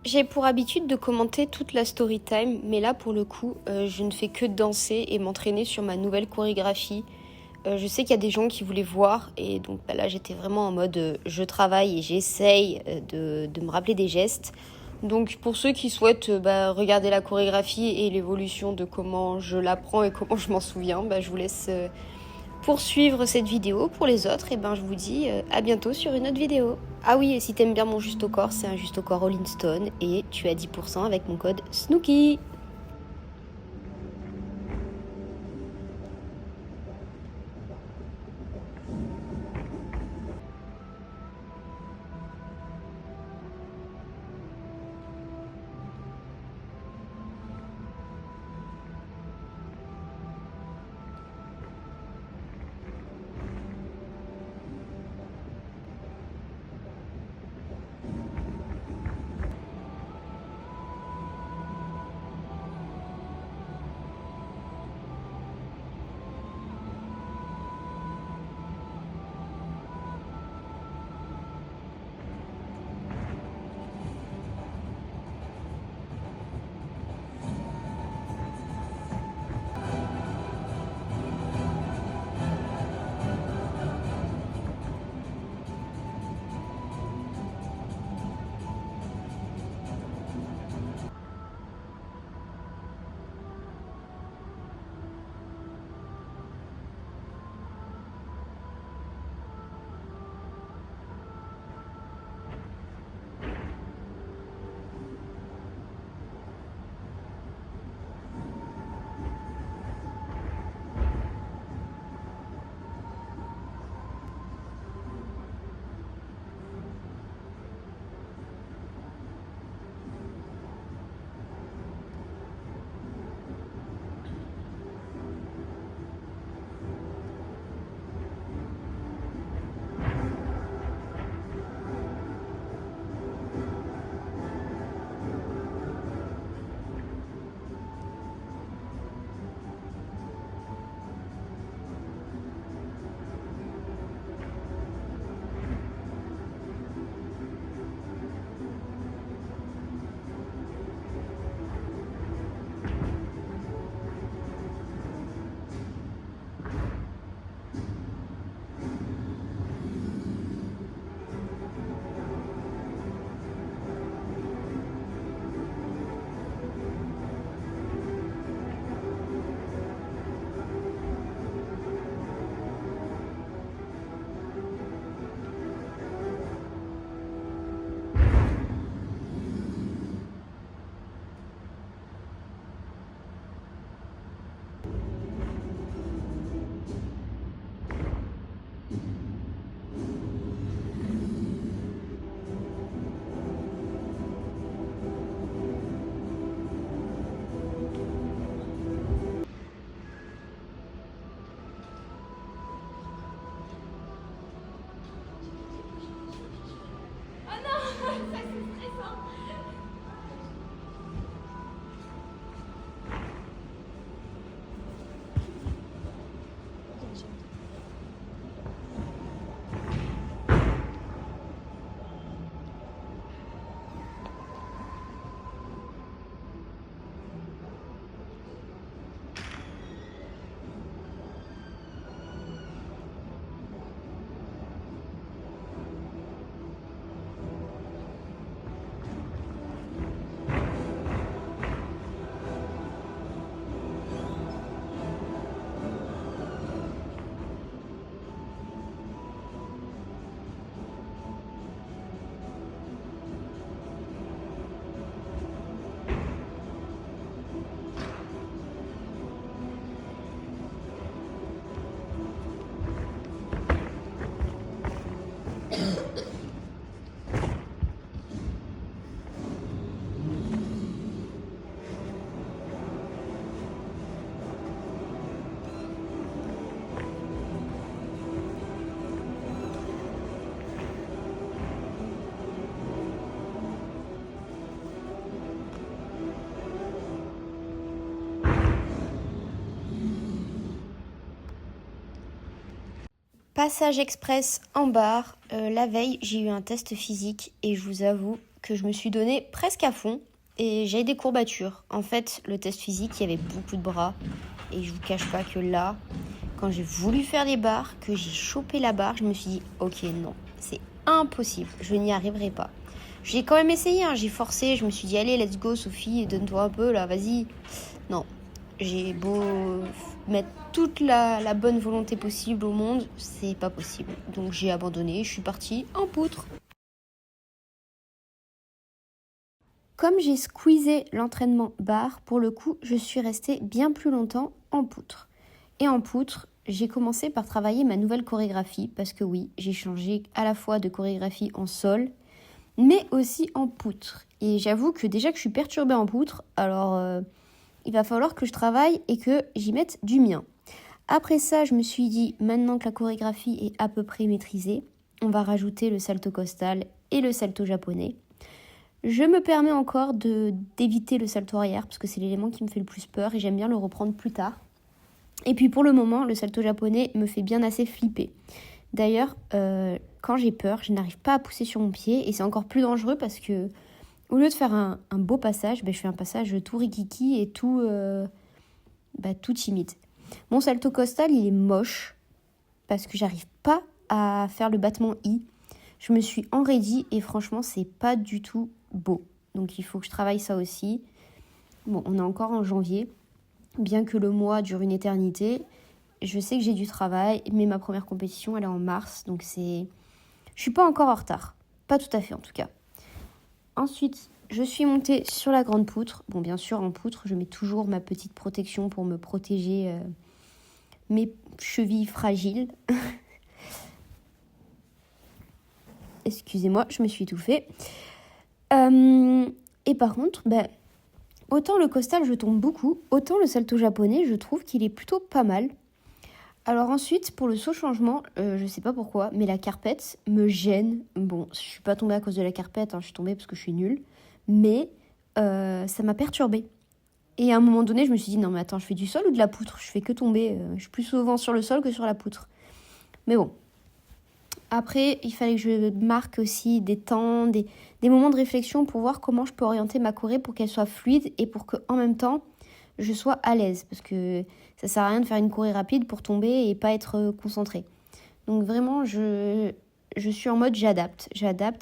J'ai pour habitude de commenter toute la story time, mais là pour le coup, je ne fais que danser et m'entraîner sur ma nouvelle chorégraphie. Je sais qu'il y a des gens qui voulaient voir et donc là j'étais vraiment en mode je travaille et j'essaye de me rappeler des gestes. Donc pour ceux qui souhaitent regarder la chorégraphie et l'évolution de comment je l'apprends et comment je m'en souviens, je vous laisse poursuivre cette vidéo. Pour les autres, je vous dis à bientôt sur une autre vidéo. Ah oui, et si t'aimes bien mon juste au corps, c'est un juste au corps Rolling Stone et tu as 10% avec mon code Snooki. Passage express en barre. La veille, j'ai eu un test physique et je vous avoue, que je me suis donnée presque à fond et j'ai des courbatures. En fait, le test physique, il y avait beaucoup de bras et je vous cache pas que là, quand j'ai voulu faire les barres, que j'ai chopé la barre, je me suis dit ok non, c'est impossible, je n'y arriverai pas. J'ai quand même essayé, j'ai forcé, je me suis dit allez let's go Sophie, donne-toi un peu là, vas-y. Non, j'ai beau mettre toute la bonne volonté possible au monde, c'est pas possible. Donc j'ai abandonné, je suis partie en poutre. Comme j'ai squeezé l'entraînement barre, pour le coup, je suis restée bien plus longtemps en poutre. Et en poutre, j'ai commencé par travailler ma nouvelle chorégraphie, parce que oui, j'ai changé à la fois de chorégraphie en sol, mais aussi en poutre. Et j'avoue que déjà que je suis perturbée en poutre, alors il va falloir que je travaille et que j'y mette du mien. Après ça, je me suis dit, maintenant que la chorégraphie est à peu près maîtrisée, on va rajouter le salto costal et le salto japonais. Je me permets encore d'éviter le salto arrière parce que c'est l'élément qui me fait le plus peur et j'aime bien le reprendre plus tard. Et puis pour le moment, le salto japonais me fait bien assez flipper. D'ailleurs, quand j'ai peur, je n'arrive pas à pousser sur mon pied et c'est encore plus dangereux parce que au lieu de faire un beau passage, je fais un passage tout rikiki et tout timide. Mon salto costal, il est moche parce que j'arrive pas à faire le battement I. Je me suis enraidie et franchement, c'est pas du tout beau. Donc il faut que je travaille ça aussi. Bon, on est encore en janvier. Bien que le mois dure une éternité, je sais que j'ai du travail, mais ma première compétition, elle est en mars. Donc je suis pas encore en retard. Pas tout à fait en tout cas. Ensuite, je suis montée sur la grande poutre. Bon, bien sûr, en poutre, je mets toujours ma petite protection pour me protéger mes chevilles fragiles. Excusez-moi, je me suis étouffée. Et par contre, autant le costal, je tombe beaucoup, autant le salto japonais, je trouve qu'il est plutôt pas mal. Alors ensuite, pour le saut changement, je sais pas pourquoi, mais la carpette me gêne. Bon, je suis pas tombée à cause de la carpette, je suis tombée parce que je suis nulle. Mais ça m'a perturbée. Et à un moment donné, je me suis dit, non mais attends, je fais du sol ou de la poutre? Je fais que tomber. Je suis plus souvent sur le sol que sur la poutre. Mais bon. Après, il fallait que je marque aussi des temps, des moments de réflexion pour voir comment je peux orienter ma choré pour qu'elle soit fluide et pour qu'en même temps, je sois à l'aise. Parce que ça sert à rien de faire une choré rapide pour tomber et pas être concentrée. Donc vraiment, je suis en mode j'adapte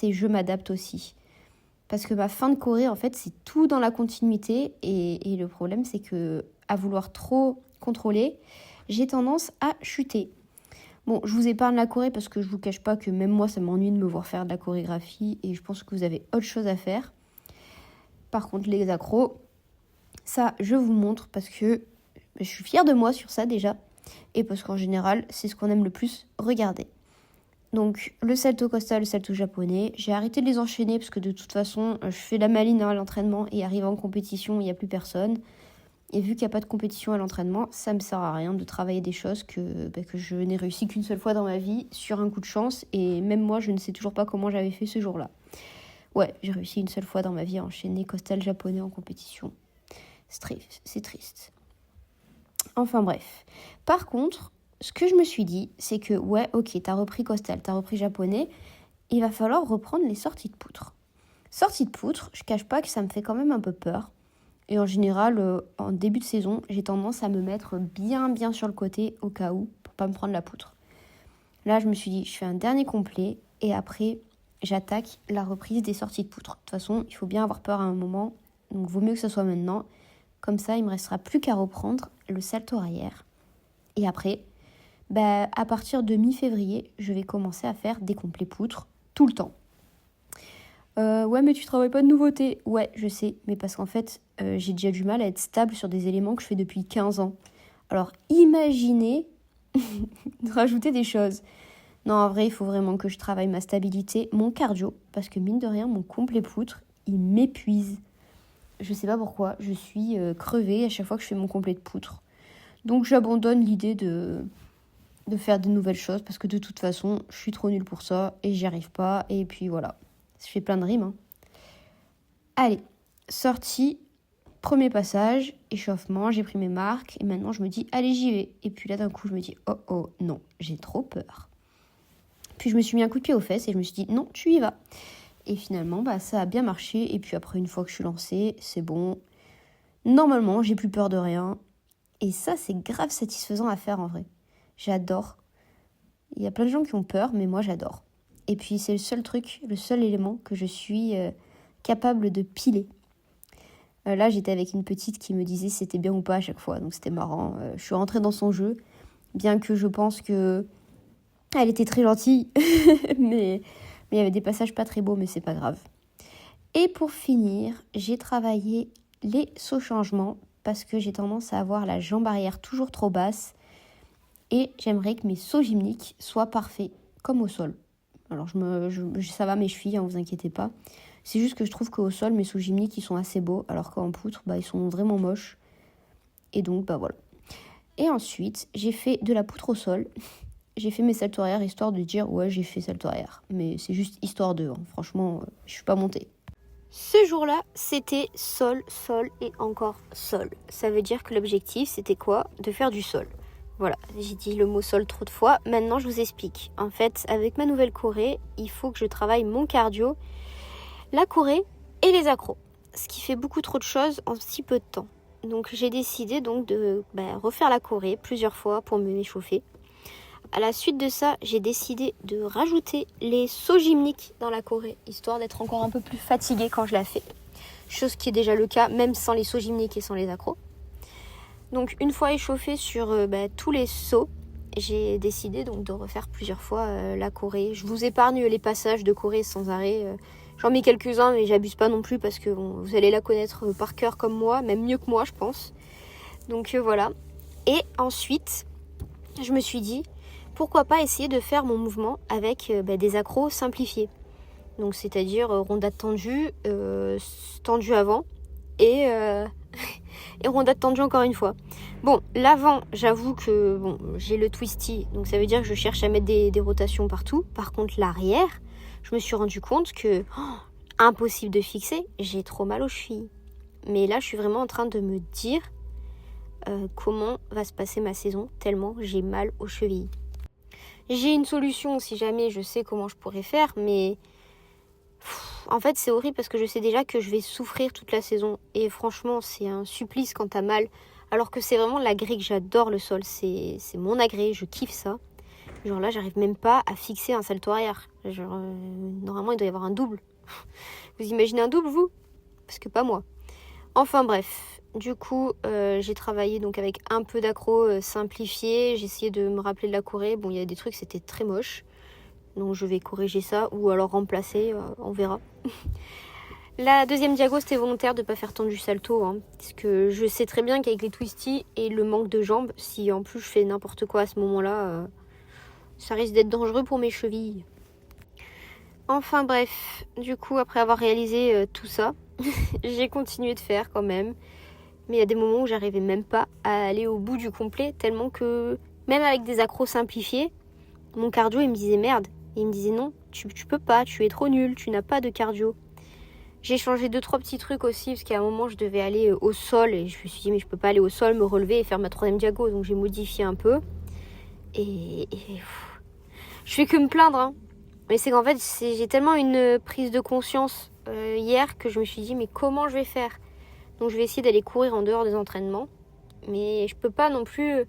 et je m'adapte aussi. Parce que ma fin de choré, en fait, c'est tout dans la continuité. Et le problème, c'est que à vouloir trop contrôler, j'ai tendance à chuter. Bon, je vous épargne la choré parce que je vous cache pas que même moi, ça m'ennuie de me voir faire de la chorégraphie et je pense que vous avez autre chose à faire. Par contre, les accros, ça, je vous montre parce que je suis fière de moi sur ça déjà et parce qu'en général, c'est ce qu'on aime le plus regarder. Donc, le salto costal, le salto japonais, j'ai arrêté de les enchaîner parce que de toute façon, je fais la maline à l'entraînement et arrivé en compétition, il n'y a plus personne. Et vu qu'il n'y a pas de compétition à l'entraînement, ça me sert à rien de travailler des choses que je n'ai réussi qu'une seule fois dans ma vie sur un coup de chance. Et même moi, je ne sais toujours pas comment j'avais fait ce jour-là. Ouais, j'ai réussi une seule fois dans ma vie à enchaîner costal japonais en compétition. C'est triste. Enfin bref. Par contre, ce que je me suis dit, c'est que ouais, ok, t'as repris costal, t'as repris japonais, il va falloir reprendre les sorties de poutre. Sorties de poutre, je cache pas que ça me fait quand même un peu peur. Et en général, en début de saison, j'ai tendance à me mettre bien sur le côté au cas où, pour pas me prendre la poutre. Là, je me suis dit, je fais un dernier complet et après, j'attaque la reprise des sorties de poutre. De toute façon, il faut bien avoir peur à un moment, donc vaut mieux que ce soit maintenant. Comme ça, il me restera plus qu'à reprendre le salto arrière. Et après, à partir de mi-février, je vais commencer à faire des complets poutres tout le temps. Ouais, mais tu travailles pas de nouveautés. Ouais, je sais, mais parce qu'en fait, j'ai déjà du mal à être stable sur des éléments que je fais depuis 15 ans. Alors, imaginez de rajouter des choses. Non, en vrai, il faut vraiment que je travaille ma stabilité, mon cardio, parce que mine de rien, mon complet poutre, il m'épuise. Je sais pas pourquoi, je suis crevée à chaque fois que je fais mon complet de poutre. Donc, j'abandonne l'idée de faire de nouvelles choses, parce que de toute façon, je suis trop nulle pour ça, et j'y arrive pas, et puis voilà. Je fais plein de rimes. Allez, sortie, premier passage, échauffement, j'ai pris mes marques et maintenant je me dis allez j'y vais. Et puis là d'un coup je me dis oh non, j'ai trop peur. Puis je me suis mis un coup de pied aux fesses et je me suis dit non, tu y vas. Et finalement, ça a bien marché. Et puis après, une fois que je suis lancée, c'est bon. Normalement, j'ai plus peur de rien. Et ça, c'est grave satisfaisant à faire en vrai. J'adore. Il y a plein de gens qui ont peur, mais moi, j'adore. Et puis, c'est le seul élément que je suis capable de piler. Là, j'étais avec une petite qui me disait si c'était bien ou pas à chaque fois. Donc, c'était marrant. Je suis rentrée dans son jeu. Bien que je pense que elle était très gentille. mais il y avait des passages pas très beaux, mais c'est pas grave. Et pour finir, j'ai travaillé les sauts changements parce que j'ai tendance à avoir la jambe arrière toujours trop basse et j'aimerais que mes sauts gymniques soient parfaits, comme au sol. Alors ça va mes chevilles, vous inquiétez pas. C'est juste que je trouve qu'au sol, mes sauts gymniques, ils sont assez beaux, alors qu'en poutre, ils sont vraiment moches. Et donc, voilà. Et ensuite, j'ai fait de la poutre au sol. J'ai fait mes saltos arrière, histoire de dire, ouais, j'ai fait salto arrière. Mais c'est juste histoire de, franchement, je suis pas montée. Ce jour-là, c'était sol, sol et encore sol. Ça veut dire que l'objectif, c'était quoi? De faire du sol. Voilà, j'ai dit le mot sol trop de fois. Maintenant, je vous explique. En fait, avec ma nouvelle corée, il faut que je travaille mon cardio, la corée et les accros. Ce qui fait beaucoup trop de choses en si peu de temps. Donc, j'ai décidé de refaire la corée plusieurs fois pour me m'échauffer. À la suite de ça, j'ai décidé de rajouter les sauts gymniques dans la corée, histoire d'être encore un peu plus fatiguée quand je la fais. Chose qui est déjà le cas, même sans les sauts gymniques et sans les accros. Donc une fois échauffée sur tous les sauts, j'ai décidé de refaire plusieurs fois la corée. Je vous épargne les passages de corée sans arrêt. J'en mets quelques-uns, mais j'abuse pas non plus parce que vous allez la connaître par cœur comme moi, même mieux que moi, je pense. Donc voilà. Et ensuite, je me suis dit, pourquoi pas essayer de faire mon mouvement avec des accros simplifiés. Donc c'est-à-dire rondade tendue, tendue avant et rondade tendue encore une fois. Bon, l'avant, j'avoue que j'ai le twisty, donc ça veut dire que je cherche à mettre des rotations partout. Par contre, l'arrière, je me suis rendu compte que impossible de fixer, j'ai trop mal aux chevilles. Mais là, je suis vraiment en train de me dire comment va se passer ma saison, tellement j'ai mal aux chevilles. J'ai une solution si jamais je sais comment je pourrais faire, mais en fait c'est horrible parce que je sais déjà que je vais souffrir toute la saison. Et franchement c'est un supplice quand t'as mal. Alors que c'est vraiment l'agré que j'adore le sol, c'est mon agré, je kiffe ça. Genre là j'arrive même pas à fixer un salto arrière. Genre normalement il doit y avoir un double. Vous imaginez un double vous? Parce que pas moi. Enfin bref. Du coup, j'ai travaillé donc avec un peu d'accro simplifié. J'ai essayé de me rappeler de la corée. Bon, il y a des trucs, c'était très moche. Donc je vais corriger ça ou alors remplacer, on verra. La deuxième diago, c'était volontaire de ne pas faire tendu salto. Parce que je sais très bien qu'avec les twisties et le manque de jambes, si en plus je fais n'importe quoi à ce moment-là, ça risque d'être dangereux pour mes chevilles. Enfin bref, du coup, après avoir réalisé tout ça, j'ai continué de faire quand même. Mais il y a des moments où j'arrivais même pas à aller au bout du complet, tellement que même avec des accros simplifiés, mon cardio il me disait merde. Et il me disait non, tu peux pas, tu es trop nul, tu n'as pas de cardio. J'ai changé 2-3 petits trucs aussi, parce qu'à un moment je devais aller au sol, et je me suis dit mais je peux pas aller au sol, me relever et faire ma troisième diago, donc j'ai modifié un peu. Et je fais que me plaindre, Mais c'est qu'en fait j'ai tellement une prise de conscience hier que je me suis dit mais comment je vais faire? Donc je vais essayer d'aller courir en dehors des entraînements. Mais je peux pas non plus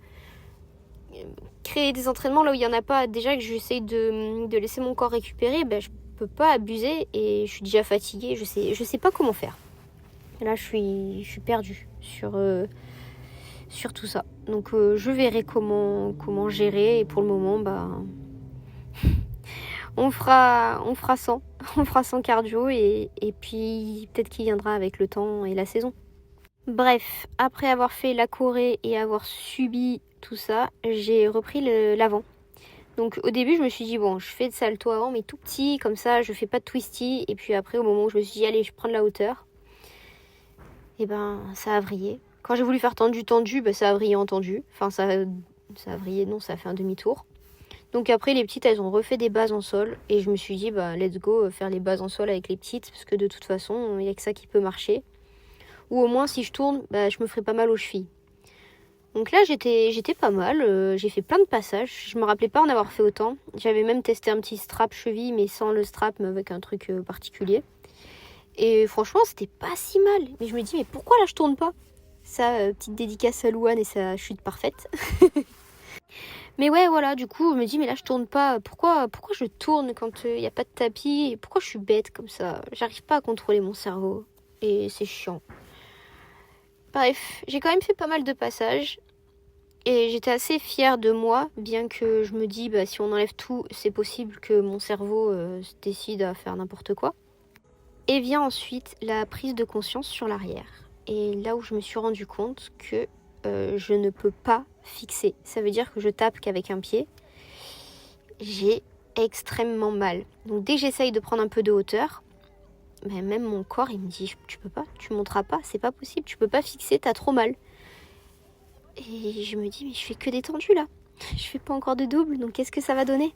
créer des entraînements là où il n'y en a pas. Déjà que j'essaye de laisser mon corps récupérer, je peux pas abuser et je suis déjà fatiguée. Je sais pas comment faire. Et là je suis perdue sur tout ça. Donc je verrai comment gérer. Et pour le moment, on fera sans. On fera sans cardio et puis peut-être qu'il viendra avec le temps et la saison. Bref, après avoir fait la corée et avoir subi tout ça, j'ai repris l'avant. Donc au début, je me suis dit, bon, je fais de salto avant, mais tout petit, comme ça, je fais pas de twisty. Et puis après, au moment où je me suis dit, allez, je prends de la hauteur, et ça a vrillé. Quand j'ai voulu faire tendu, ça a vrillé en tendu. Enfin, ça a vrillé, non, ça a fait un demi-tour. Donc après, les petites, elles ont refait des bases en sol. Et je me suis dit, let's go, faire les bases en sol avec les petites, parce que de toute façon, il n'y a que ça qui peut marcher. Ou au moins, si je tourne, je me ferai pas mal aux chevilles. Donc là, j'étais pas mal. J'ai fait plein de passages. Je me rappelais pas en avoir fait autant. J'avais même testé un petit strap cheville, mais sans le strap, mais avec un truc particulier. Et franchement, c'était pas si mal. Mais je me dis, mais pourquoi là je tourne pas? Ça, petite dédicace à Louane et sa chute parfaite. Mais ouais, voilà, du coup, je me dis, mais là je tourne pas. Pourquoi je tourne quand il n'y a pas de tapis? Et pourquoi je suis bête comme ça? J'arrive pas à contrôler mon cerveau. Et c'est chiant. Bref, j'ai quand même fait pas mal de passages. Et j'étais assez fière de moi, bien que je me dis, bah, si on enlève tout, c'est possible que mon cerveau se décide à faire n'importe quoi. Et vient ensuite la prise de conscience sur l'arrière. Et là où je me suis rendu compte que je ne peux pas fixer. Ça veut dire que je tape qu'avec un pied. J'ai extrêmement mal. Donc dès que j'essaye de prendre un peu de hauteur, ben même mon corps il me dit, tu peux pas, tu monteras pas, c'est pas possible, tu peux pas fixer, t'as trop mal. Et je me dis, mais je fais que des tendus là. Je fais pas encore de double, donc qu'est-ce que ça va donner?